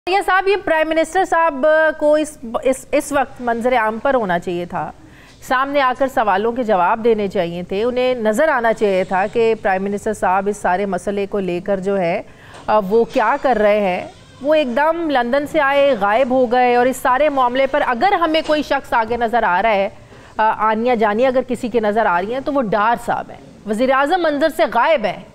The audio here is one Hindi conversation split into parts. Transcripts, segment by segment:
ये साहब, ये प्राइम मिनिस्टर साहब को इस वक्त मंजर आम पर होना चाहिए था, सामने आकर सवालों के जवाब देने चाहिए थे। उन्हें नज़र आना चाहिए था कि प्राइम मिनिस्टर साहब इस सारे मसले को लेकर जो है वो क्या कर रहे हैं। वो एकदम लंदन से आए, गायब हो गए, और इस सारे मामले पर अगर हमें कोई शख्स आगे नज़र आ रहा है, आनिया जानिया अगर किसी की नज़र आ रही है, तो वो डार साहब हैं। वज़ीर आज़म मंजर से गायब है।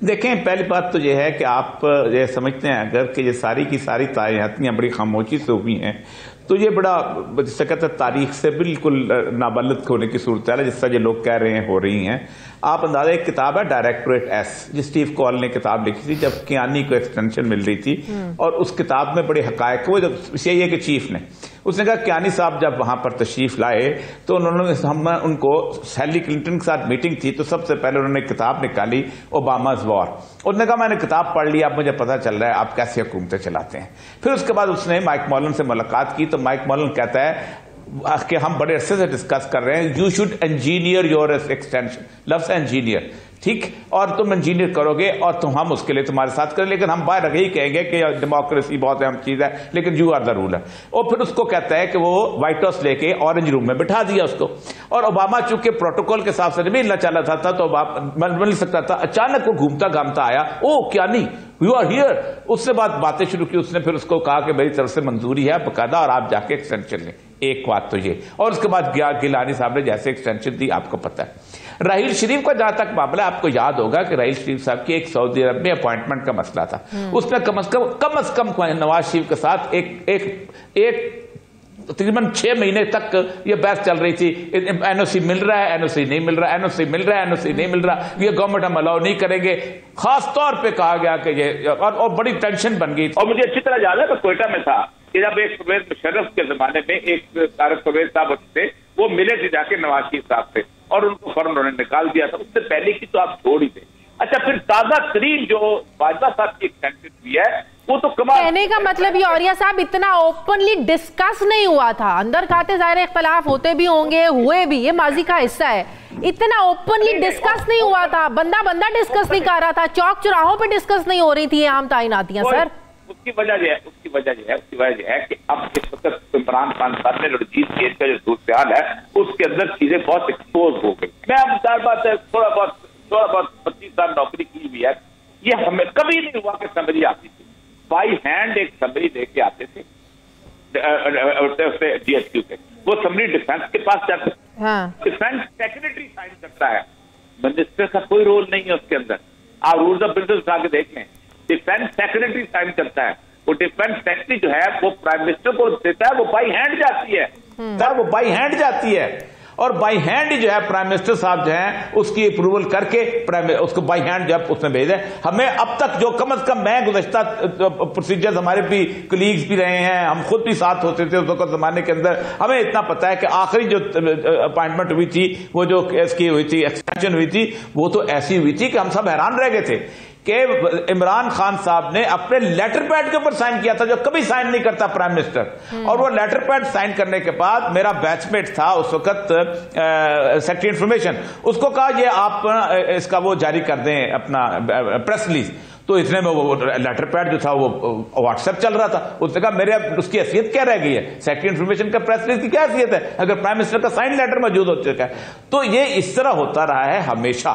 देखें, पहली बात तो यह है कि आप ये समझते हैं अगर कि ये सारी की सारी तारीखियाँ बड़ी खामोशी से हुई हैं, तो ये बड़ा जिससे कहते हैं तारीख से बिल्कुल नाबालिग होने की सूरत है, जिस तरह ये लोग कह रहे हैं हो रही हैं। आप अंदाजा, एक किताब है डायरेक्टरेट एस, जिस स्टीव कॉल ने किताब लिखी थी जब कियानी को एक्सटेंशन मिल रही थी, और उस किताब में बड़े हकायक वो जब CIA के चीफ ने उसने कहा कियानी साहब जब वहां पर तशरीफ लाए तो उन्होंने उनको सैली क्लिंटन के साथ मीटिंग थी, तो सबसे पहले उन्होंने किताब निकाली ओबामा's वॉर। उन्होंने कहा मैंने किताब पढ़ ली, अब मुझे पता चल रहा है आप कैसे हुकूमतें चलाते हैं। फिर उसके बाद उसने माइक मॉलन से मुलाकात की, तो माइक मॉलन कहता है कि हम बड़े अरसे से डिस्कस कर रहे हैं, you should engineer your extension, लफ्ज इंजीनियर, ठीक, और तुम इंजीनियर करोगे और हम उसके लिए तुम्हारे साथ करें, लेकिन हम बाहर यही कहेंगे कि डेमोक्रेसी बहुत अहम चीज है, लेकिन यू आर द रूलर। और फिर उसको कहता है कि वो व्हाइट हाउस लेके ऑरेंज रूम में बिठा दिया उसको, और ओबामा चूंकि प्रोटोकॉल के हिसाब से नहीं मिलना चाह रहा था तो मिल सकता था, अचानक वो घूमता घामता आया, ओ क्या नहीं यू आर हियर। उससे बातें शुरू की, उसने फिर उसको कहा कि मेरी तरफ से मंजूरी है बकायदा, और आप जाके एक्सटेंशन लें। एक बात तो ये, और उसके बाद गिलानी साहब ने जैसे एक्सटेंशन दी, आपको पता है। राहील शरीफ का जहां तक मामला, आपको याद होगा कि राहील शरीफ साहब की एक सऊदी अरब में अपॉइंटमेंट का मसला था, उसमें कम से कम नवाज शरीफ के साथ एक तकरीबन 6 महीने तक ये बहस चल रही थी, NOC मिल रहा है, NOC नहीं मिल रहा, NOC मिल रहा है, NOC नहीं मिल रहा, ये गवर्नमेंट हम अलाउ नहीं करेंगे। खास तौर पे कहा गया कि ये, और बड़ी टेंशन बन गई। और मुझे अच्छी तरह याद है, मैं कोयटा में था कि जब एक परवेज मुशर्रफ के जमाने में एक तारिक परवेज साहब थे, वो मिले थे जाके नवाज शरीफ साहब से, और उनको फौरन उन्होंने निकाल दिया था। उससे पहले की तो आप छोड़ ही दें। अच्छा, फिर ताजा तरीन जो बाजवा साहब की एक्सटेंशन हुई है, वो तो कमाल। कहने का मतलब ये औरिया साहब इतना ओपनली डिस्कस नहीं हुआ था, अंदर खाते ज़ाहिर इख्तलाफ होते भी होंगे, हुए भी, ये माजी का हिस्सा है। इतना ओपनली डिस्कस नहीं हुआ था, बंदा डिस्कस नहीं कर रहा था, चौक चौराहों पे डिस्कस नहीं हो रही थी आम ताइनातियां। सर उसकी वजह यह है कि अब इस वक्त इमरान खान साहब ने रणजीत केस का जो सूरत है उसके अंदर चीजें बहुत एक्सपोज हो गई। मैं अब चार बात है, थोड़ा बहुत 25 साल नौकरी की हुई है, ये हमें कभी नहीं हुआ कि समरी आती थी, बाई हैंड एक समरी लेके आते थे DHQ से, वो समरी डिफेंस के पास जाते, डिफेंस सेक्रेटरी साइन करता है, मिनिस्टर का कोई रोल नहीं है उसके अंदर। आप रूल्स ऑफ बिजनेस उठा के देख लें, डिफेंस सेक्रेटरी साइन करता है, वो डिफेंस सेक्रेटरी जो है वो प्राइम मिनिस्टर को देता है, वो बाई हैंड जाती है, वो बाई हैंड जाती है, और बाई हैंड जो है प्राइम मिनिस्टर साहब जो है उसकी अप्रूवल करके उसको बाई हैंड जो है उसमें भेजे। हमें अब तक जो कम से कम, मैं गुज़श्ता प्रोसीजर, हमारे भी कलीग्स भी रहे हैं, हम खुद भी साथ होते थे उस वक्त जमाने के अंदर, हमें इतना पता है कि आखिरी जो अपॉइंटमेंट हुई थी, वो जो इसकी हुई थी, एक्सटेंशन हुई थी, वो तो ऐसी हुई थी कि हम सब हैरान रह गए थे कि इमरान खान साहब ने अपने लेटर पैड के ऊपर साइन किया था, जो कभी साइन नहीं करता प्राइम मिनिस्टर। और वो लेटर पैड साइन करने के बाद मेरा बैचमेट था उस वक्त सेक्रेटरी इंफॉर्मेशन, उसको कहा ये आप इसका वो जारी कर दें अपना प्रेस रिलीज। तो इतने में वो लेटर पैड जो था वो व्हाट्सएप चल रहा था, उसने कहा मेरे उसकी हैसियत क्या रह गई है, सेक्रेटरी इंफॉर्मेशन का प्रेस रिलीज की क्या हैसियत है अगर प्राइम मिनिस्टर का साइन लेटर मौजूद हो चुका है। तो ये इस तरह होता रहा है हमेशा,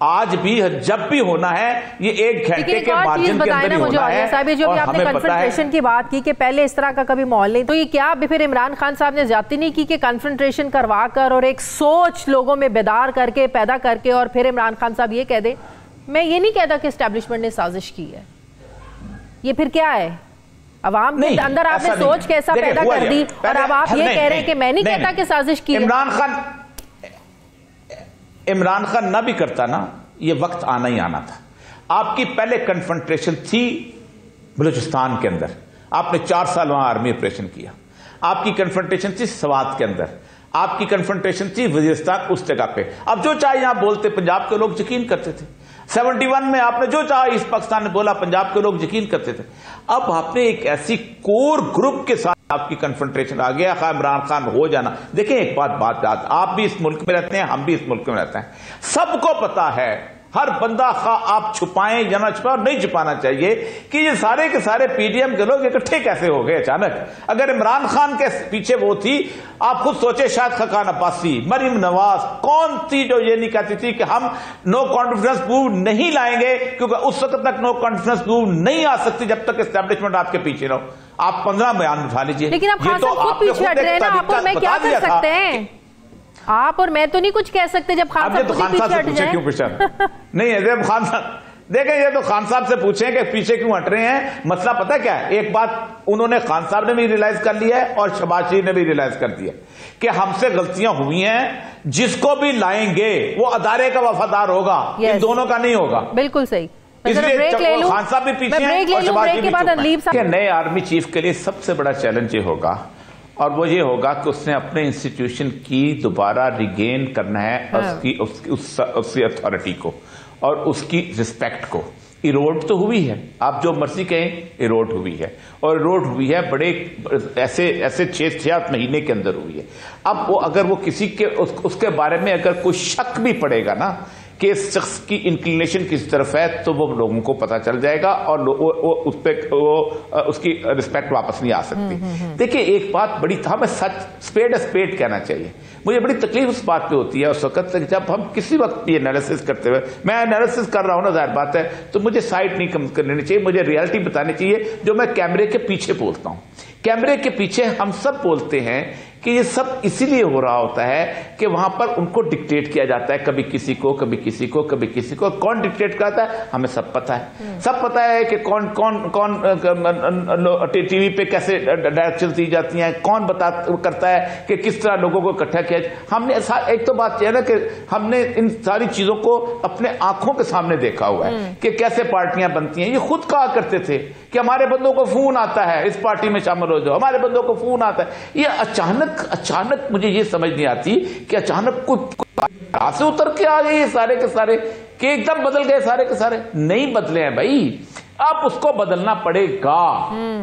आज भी जब भी होना है ये 1 घंटे के मार्जिन के अंदर ही होना है। जो भी आपने कन्फ्रंटेशन की बात की कि पहले इस तरह का कभी माहौल नहीं, तो ये क्या फिर इमरान खान साहब ने ज्यादती नहीं की कि कन्फ्रंटेशन करवा कर और एक सोच लोगों में बेदार करके, पैदा करके, और फिर इमरान खान साहब ये कह दे, मैं ये नहीं कहता कि एस्टेब्लिशमेंट ने साजिश की है, ये फिर क्या है? अवाम के अंदर आपने सोच कैसा पैदा कर दी, और अब आप ये कह रहे हैं कि मैं नहीं कहता कि साजिश की। इमरान खान ना भी करता ना, ये वक्त आना ही आना था। आपकी पहले कन्फ्रंटेशन थी बलूचिस्तान के अंदर, आपने 4 साल वहां आर्मी ऑपरेशन किया। आपकी कन्फ्रंटेशन थी सवात के अंदर, आपकी कन्फ्रंटेशन थी वजीरिस्तान, उस जगह पे। अब जो चाहे यहां बोलते, पंजाब के लोग यकीन करते थे। 71 में आपने जो चाहा इस पाकिस्तान ने बोला, पंजाब के लोग यकीन करते थे। अब आपने एक ऐसी कोर ग्रुप के साथ आपकी कन्फ्रंटेशन आ गया, इमरान खान हो जाना। देखिए एक बात आप भी इस मुल्क में रहते हैं, हम भी इस मुल्क में रहते हैं, सबको पता है हर बंदा आप छुपाएं या ना छुपाएं, नहीं छुपाना चाहिए कि ये सारे के सारे पीडीएम के लोग इकट्ठे कैसे हो गए अचानक। अगर इमरान खान के पीछे वो थी, आप खुद सोचे, शायद खकान अब्बासी, मरीम नवाज कौन थी जो ये नहीं कहती थी कि हम नो कॉन्फिडेंस मूव नहीं लाएंगे, क्योंकि उस वक्त तक नो कॉन्फिडेंस मूव नहीं आ सकती जब तक एस्टेब्लिशमेंट आपके पीछे रहो। आप 15 बयान उठा लीजिए, लेकिन आप खान साहब खुद पीछे हट रहे हैं ना, आप और मैं क्या कर सकते हैं? आप और मैं तो नहीं कुछ कह सकते जब खान साहब खान साहब से पूछे क्यों पीछे नहीं है। जब खान साहब देखें, ये तो खान साहब से पूछें कि पीछे क्यों हट रहे हैं। मसला पता क्या है, एक बात उन्होंने, खान साहब ने भी रियलाइज कर लिया है और शहबाज शरीफ ने भी रियलाइज कर दिया कि हमसे गलतियां हुई हैं। जिसको भी लाएंगे वो अदारे का वफादार होगा, इन दोनों का नहीं होगा। बिल्कुल सही। इसलिए खान साहब भी पीछे हैं और शहबाज शरीफ भी। नए आर्मी चीफ के लिए सबसे बड़ा चैलेंज ये होगा, और वो ये होगा कि उसने अपने इंस्टीट्यूशन की दोबारा रिगेन करना है, उसकी अथॉरिटी को और उसकी रिस्पेक्ट को। इरोड तो हुई है, आप जो मर्जी कहें, इरोड हुई है, और इरोड हुई है बड़े ऐसे 6-7 महीने के अंदर हुई है। अब वो अगर वो किसी के उसके बारे में अगर कोई शक भी पड़ेगा ना कि इस शख्स की इंक्लिनेशन किस तरफ है, तो वो लोगों को पता चल जाएगा और उस पे उसकी रिस्पेक्ट वापस नहीं आ सकती। देखिए, एक बात बड़ी हमें सच स्पेड कहना चाहिए। मुझे बड़ी तकलीफ उस बात पे होती है उस वक्त जब हम किसी वक्त ये एनालिसिस करते हुए, मैं एनालिसिस कर रहा हूं ना, जाहिर बात है, तो मुझे साइड नहीं कम कर लेनी चाहिए, मुझे रियलिटी बतानी चाहिए जो मैं कैमरे के पीछे बोलता हूं। कैमरे के पीछे हम सब बोलते हैं कि ये सब इसीलिए हो रहा होता है कि वहां पर उनको डिक्टेट किया जाता है, कभी किसी को, कभी किसी को, कभी किसी को। कौन डिक्टेट करता है हमें सब पता है। सब पता है कि कौन टीवी पे कैसे डायरेक्शन दी जाती हैं, कौन करता है कि किस तरह लोगों को इकट्ठा किया। हमने एक तो बात यह है ना कि हमने इन सारी चीजों को अपने आंखों के सामने देखा हुआ है कि कैसे पार्टियां बनती हैं। ये खुद कहा करते थे कि हमारे बंदों को फोन आता है, इस पार्टी में शामिल हो जाओ, हमारे बंदों को फोन आता है। ये अचानक मुझे ये समझ नहीं आती कि अचानक कोई से उतर के आ गए सारे के सारे, कि एकदम बदल गए सारे के सारे। नहीं बदले हैं भाई, अब उसको बदलना पड़ेगा।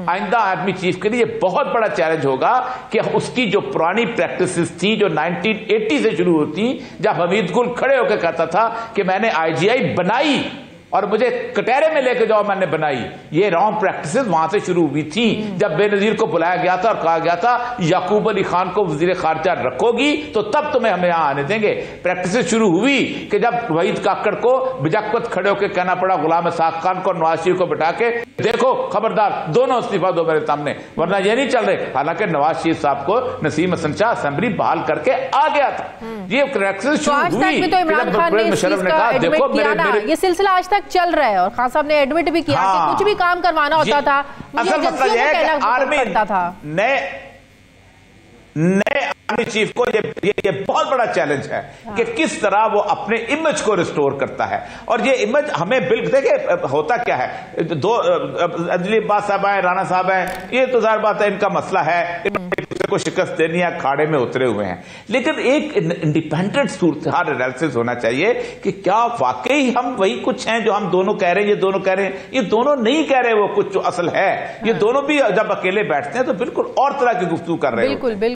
आइंदा आर्मी चीफ के लिए बहुत बड़ा चैलेंज होगा कि उसकी जो पुरानी प्रैक्टिसेस थी, जो 1980 से शुरू होती, जब हमीद गुल खड़े होकर कहता था कि मैंने आईजीआई बनाई और मुझे कटहरे में लेके जाओ, मैंने बनाई। ये रॉन्ग प्रैक्टिसेस वहां से शुरू हुई थी जब बेनजीर को बुलाया गया था और कहा गया था याकूब अली खान को वजीर खारजा रखोगी तो तब तुम्हें हमें यहां आने देंगे। प्रैक्टिसेस शुरू हुई कि जब वहीद काकड़ को बिजकपत खड़े होकर कहना पड़ा गुलाम साख खान को, नवाज शरीफ को बिठा के, देखो खबरदार दोनों इस्तीफा दो मेरे सामने, वरना ये नहीं चल रहे। हालांकि नवाज शरीफ साहब को नसीम हसन शाह असेंबली बहाल करके आ गया था। ये प्रैक्टिस शुरू हुई। तो इमरान खान ने देखो ये सिलसिला आज तक चल रहा है और खान साहब ने एडमिट भी किया कि कुछ भी काम करवाना होता था, असल मतलब यह है कि आर्मी नए आर्मी चीफ को ये बहुत बड़ा चैलेंज है कि किस तरह वो अपने इमेज को रिस्टोर करता है। और ये इमेज हमें बिल्कुल देखिए, होता क्या है, दो अदली अब्बास साहब हैं, राणा साहब हैं, ये तो जाहिर बात है इनका मसला है, को शिकस्त देनी है, खाड़े में उतरे हुए हैं। लेकिन एक इंडिपेंडेंट सूरत हाल एनालिसिस होना चाहिए कि क्या वाकई हम वही कुछ हैं जो हम दोनों कह रहे हैं, ये दोनों कह रहे हैं। ये दोनों नहीं कह रहे वो कुछ जो असल है। ये दोनों भी जब अकेले बैठते हैं तो बिल्कुल और तरह की गुफ्तगू कर रहे हैं।